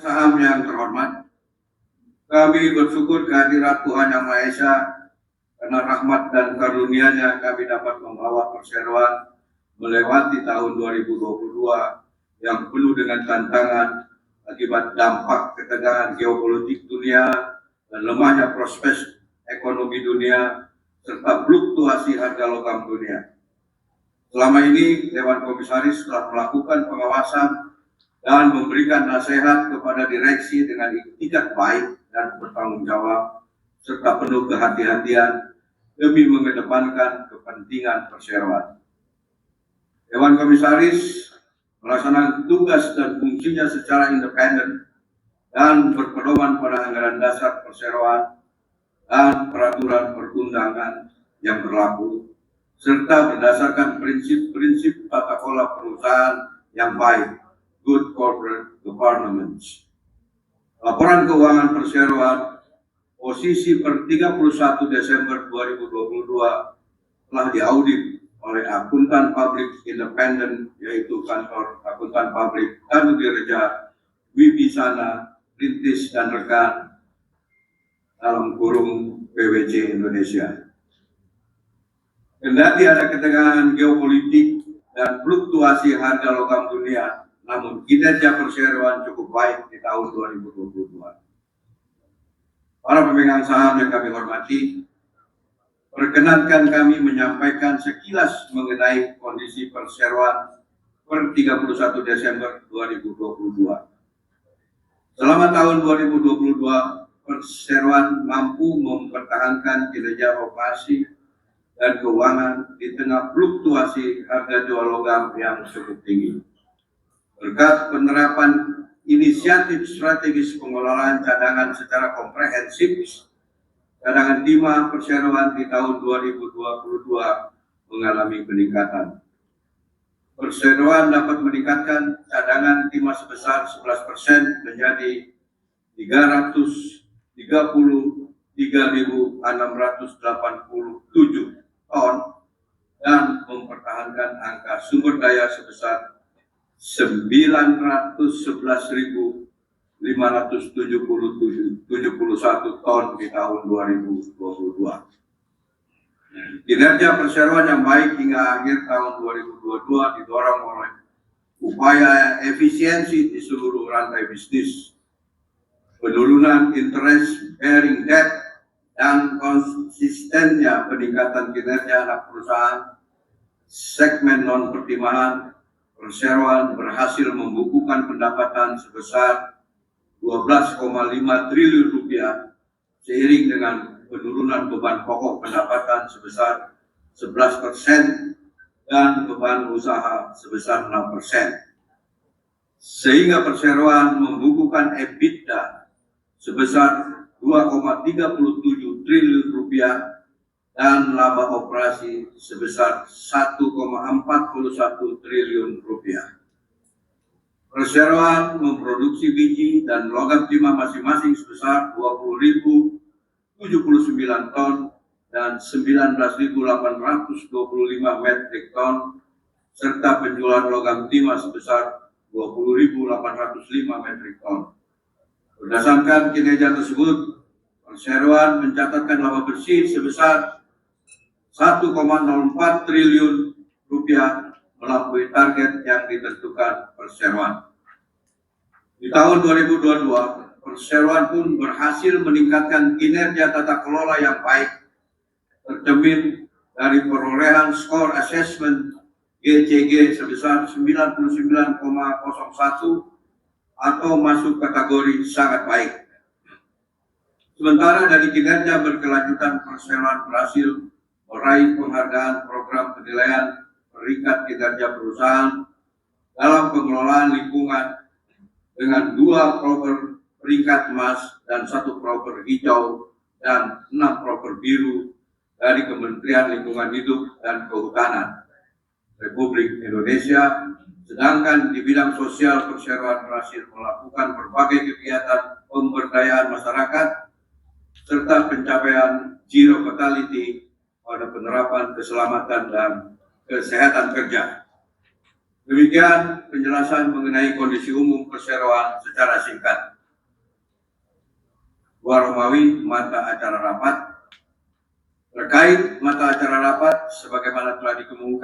Saham yang terhormat, kami bersyukur kehadirat Tuhan Yang Maha Esa, karena rahmat dan karunia-Nya kami dapat membawa perseroan melewati tahun 2022 yang penuh dengan tantangan akibat dampak ketegangan geopolitik dunia dan lemahnya prospek ekonomi dunia serta fluktuasi harga logam dunia. Selama ini Dewan Komisaris telah melakukan pengawasan dan memberikan nasihat kepada direksi dengan itikat baik dan bertanggung jawab serta penuh kehati-hatian demi mengedepankan kepentingan perseroan. Dewan Komisaris melaksanakan tugas dan fungsinya secara independen dan berpedoman pada anggaran dasar perseroan dan peraturan perundangan yang berlaku, serta berdasarkan prinsip-prinsip tata kelola perusahaan yang baik, good corporate governance. Laporan keuangan perseroan posisi per 31 Desember 2022 telah diaudit oleh akuntan publik independen, yaitu kantor akuntan publik Tanudirja Wibisana Rintis dan Rekan dalam kurung PwC Indonesia. Kendati ada ketegangan geopolitik dan fluktuasi harga logam dunia, namun kinerja perseroan cukup baik di tahun 2022. Para pemegang saham yang kami hormati, perkenankan kami menyampaikan sekilas mengenai kondisi perseroan per 31 Desember 2022. Selama tahun 2022, perseroan mampu mempertahankan kinerja operasi dan keuangan di tengah fluktuasi harga jual logam yang cukup tinggi. Berkat penerapan inisiatif strategis pengelolaan cadangan secara komprehensif, cadangan timah perseroan di tahun 2022 mengalami peningkatan. Perseroan dapat meningkatkan cadangan timah sebesar 11% menjadi 333.687 ton dan mempertahankan angka sumber daya sebesar 911.571 ton di tahun 2022. Kinerja perseroan yang baik hingga akhir tahun 2022 didorong oleh upaya efisiensi di seluruh rantai bisnis, penurunan interest bearing debt, dan konsistennya peningkatan kinerja anak perusahaan. Segmen non pertimbangan perseroan berhasil membukukan pendapatan sebesar 12,5 triliun rupiah seiring dengan penurunan beban pokok pendapatan sebesar 11% dan beban usaha sebesar 6%. Sehingga perseroan membukukan EBITDA sebesar 2,37 triliun rupiah dan laba operasi sebesar 1,41 triliun rupiah. Perseroan memproduksi biji dan logam timah masing-masing sebesar 20.079 ton dan 19.825 metrik ton, serta penjualan logam timah sebesar 20.805 metrik ton. Berdasarkan kinerja tersebut, perseroan mencatatkan laba bersih sebesar 1,04 triliun rupiah melampaui target yang ditentukan perseroan. Di tahun 2022, perseroan pun berhasil meningkatkan kinerja tata kelola yang baik, tercermin dari perolehan skor assessment GCG sebesar 99,01 atau masuk kategori sangat baik. Sementara dari kinerja berkelanjutan, perseroan berhasil meraih penghargaan program penilaian peringkat kinerja perusahaan dalam pengelolaan lingkungan dengan 2 proper peringkat emas dan 1 proper hijau dan 6 proper biru dari Kementerian Lingkungan Hidup dan Kehutanan Republik Indonesia. Sedangkan di bidang sosial, perseroan berhasil melakukan berbagai kegiatan pemberdayaan masyarakat serta pencapaian zero fatality pada penerapan keselamatan dan kesehatan kerja. Demikian penjelasan mengenai kondisi umum perseroan secara singkat. Waromawi mata acara rapat. Terkait mata acara rapat, sebagaimana telah dikemukakan